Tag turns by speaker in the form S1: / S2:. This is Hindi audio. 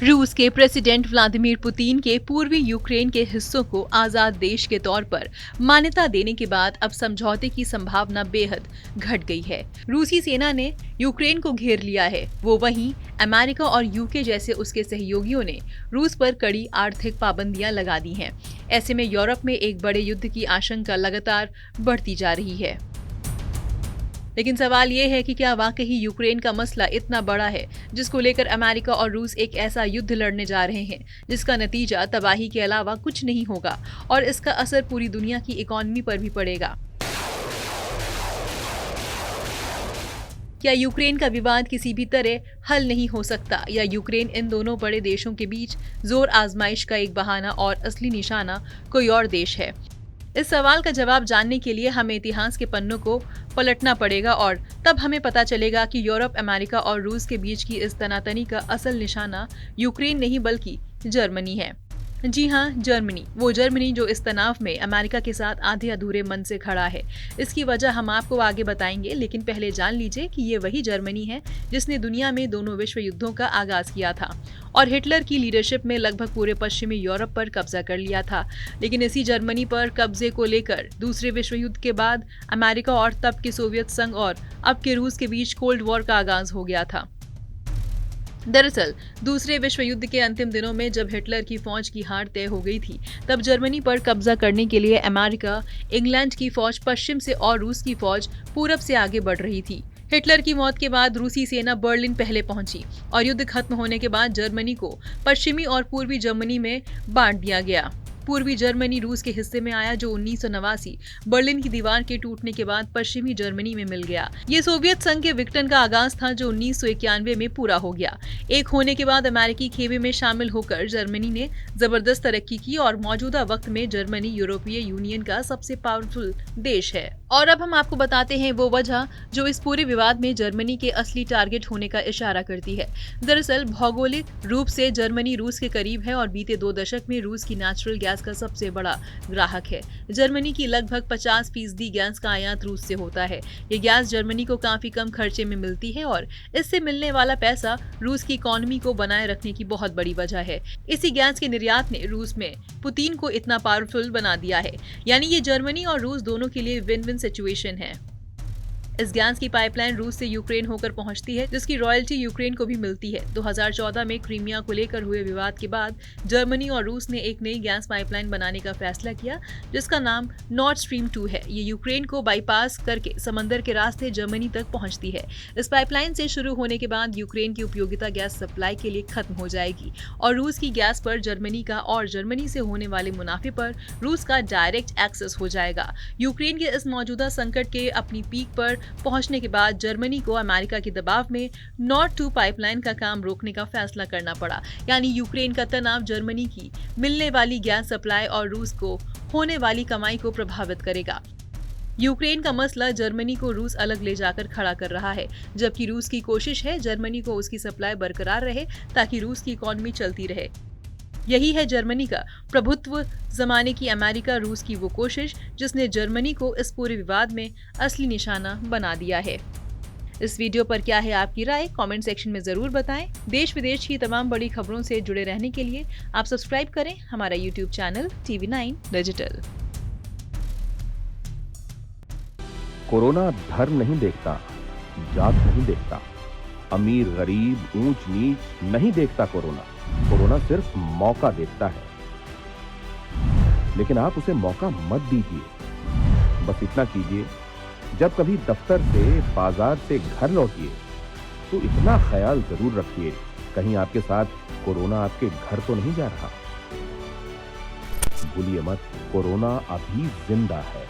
S1: रूस के प्रेसिडेंट व्लादिमीर पुतिन के पूर्वी यूक्रेन के हिस्सों को आजाद देश के तौर पर मान्यता देने के बाद अब समझौते की संभावना बेहद घट गई है। रूसी सेना ने यूक्रेन को घेर लिया है। वो वहीं अमेरिका और यूके जैसे उसके सहयोगियों ने रूस पर कड़ी आर्थिक पाबंदियां लगा दी हैं। ऐसे में यूरोप में एक बड़े युद्ध की आशंका लगातार बढ़ती जा रही है। लेकिन सवाल ये है कि क्या वाकई यूक्रेन का मसला इतना बड़ा है जिसको लेकर अमेरिका और रूस एक ऐसा युद्ध लड़ने जा रहे हैं जिसका नतीजा तबाही के अलावा कुछ नहीं होगा और इसका असर पूरी दुनिया की इकोनॉमी पर भी पड़ेगा। क्या यूक्रेन का विवाद किसी भी तरह हल नहीं हो सकता या यूक्रेन इन दोनों बड़े देशों के बीच जोर आजमाइश का एक बहाना और असली निशाना कोई और देश है? इस सवाल का जवाब जानने के लिए हमें इतिहास के पन्नों को पलटना पड़ेगा और तब हमें पता चलेगा कि यूरोप, अमेरिका और रूस के बीच की इस तनातनी का असल निशाना यूक्रेन नहीं बल्कि जर्मनी है। जी हाँ, जर्मनी, वो जर्मनी जो इस तनाव में अमेरिका के साथ आधे अधूरे मन से खड़ा है। इसकी वजह हम आपको आगे बताएंगे, लेकिन पहले जान लीजिए कि ये वही जर्मनी है जिसने दुनिया में दोनों विश्व युद्धों का आगाज किया था और हिटलर की लीडरशिप में लगभग पूरे पश्चिमी यूरोप पर कब्जा कर लिया था। लेकिन इसी जर्मनी पर कब्जे को लेकर दूसरे विश्व युद्ध के बाद अमेरिका और तब के सोवियत संघ और अब के रूस के बीच कोल्ड वॉर का आगाज हो गया था। दरअसल दूसरे विश्व युद्ध के अंतिम दिनों में जब हिटलर की फौज की हार तय हो गई थी, तब जर्मनी पर कब्जा करने के लिए अमेरिका, इंग्लैंड की फौज पश्चिम से और रूस की फौज पूरब से आगे बढ़ रही थी। हिटलर की मौत के बाद रूसी सेना बर्लिन पहले पहुंची और युद्ध खत्म होने के बाद जर्मनी को पश्चिमी और पूर्वी जर्मनी में बांट दिया गया। पूर्वी जर्मनी रूस के हिस्से में आया जो 1989 बर्लिन की दीवार के टूटने के बाद पश्चिमी जर्मनी में मिल गया। ये सोवियत संघ के विघटन का आगाज था जो 1991 में पूरा हो गया। एक होने के बाद अमेरिकी खेमे में शामिल होकर जर्मनी ने जबरदस्त तरक्की की और मौजूदा वक्त में जर्मनी यूरोपीय यूनियन का सबसे पावरफुल देश है। और अब हम आपको बताते हैं वो वजह जो इस पूरे विवाद में जर्मनी के असली टारगेट होने का इशारा करती है। दरअसल भौगोलिक रूप से जर्मनी रूस के करीब है और बीते 2 दशक में रूस की नेचुरल गैस का सबसे बड़ा ग्राहक है। जर्मनी की लगभग 50% गैस का आयात रूस से होता है। ये गैस जर्मनी को काफी कम खर्चे में मिलती है और इससे मिलने वाला पैसा रूस की इकोनॉमी को बनाए रखने की बहुत बड़ी वजह है। इसी गैस के निर्यात ने रूस में पुतिन को इतना पावरफुल बना दिया है। यानी ये जर्मनी और रूस दोनों के लिए विन विन सिचुएशन है। इस गैस की पाइपलाइन रूस से यूक्रेन होकर पहुंचती है जिसकी रॉयल्टी यूक्रेन को भी मिलती है। 2014 में क्रीमिया को लेकर हुए विवाद के बाद जर्मनी और रूस ने एक नई गैस पाइपलाइन बनाने का फैसला किया जिसका नाम नॉर्ड स्ट्रीम 2 है। ये यूक्रेन को बाईपास करके समंदर के रास्ते जर्मनी तक पहुंचती है। इस पाइपलाइन से शुरू होने के बाद यूक्रेन की उपयोगिता गैस सप्लाई के लिए खत्म हो जाएगी और रूस की गैस पर जर्मनी का और जर्मनी से होने वाले मुनाफे पर रूस का डायरेक्ट एक्सेस हो जाएगा। यूक्रेन के इस मौजूदा संकट के अपनी पीक पर पहुंचने के बाद जर्मनी को अमेरिका के दबाव में नॉर्ड 2 पाइपलाइन का काम रोकने का फैसला करना पड़ा। यानी यूक्रेन का तनाव जर्मनी की मिलने वाली गैस सप्लाई और रूस को होने वाली कमाई को प्रभावित करेगा। यूक्रेन का मसला जर्मनी को रूस अलग ले जाकर खड़ा कर रहा है, जबकि रूस की कोशिश है जर्मनी को उसकी सप्लाई बरकरार रहे ताकि रूस की इकोनॉमी चलती रहे। यही है जर्मनी का प्रभुत्व जमाने की अमेरिका रूस की वो कोशिश जिसने जर्मनी को इस पूरे विवाद में असली निशाना बना दिया है। इस वीडियो पर क्या है आपकी राय? कमेंट सेक्शन में जरूर बताएं। देश विदेश की तमाम बड़ी खबरों से जुड़े रहने के लिए आप सब्सक्राइब करें हमारा YouTube channel TV9 digital.
S2: Corona धर्म नहीं देखता, जात नहीं देखता, अमीर गरीब ऊंच नीच नहीं देखता। कोरोना सिर्फ मौका देखता है, लेकिन आप उसे मौका मत दीजिए। बस इतना कीजिए, जब कभी दफ्तर से बाजार से घर लौटिए तो इतना ख्याल जरूर रखिए कहीं आपके साथ कोरोना आपके घर तो नहीं जा रहा। भूलिए मत, कोरोना अभी जिंदा है।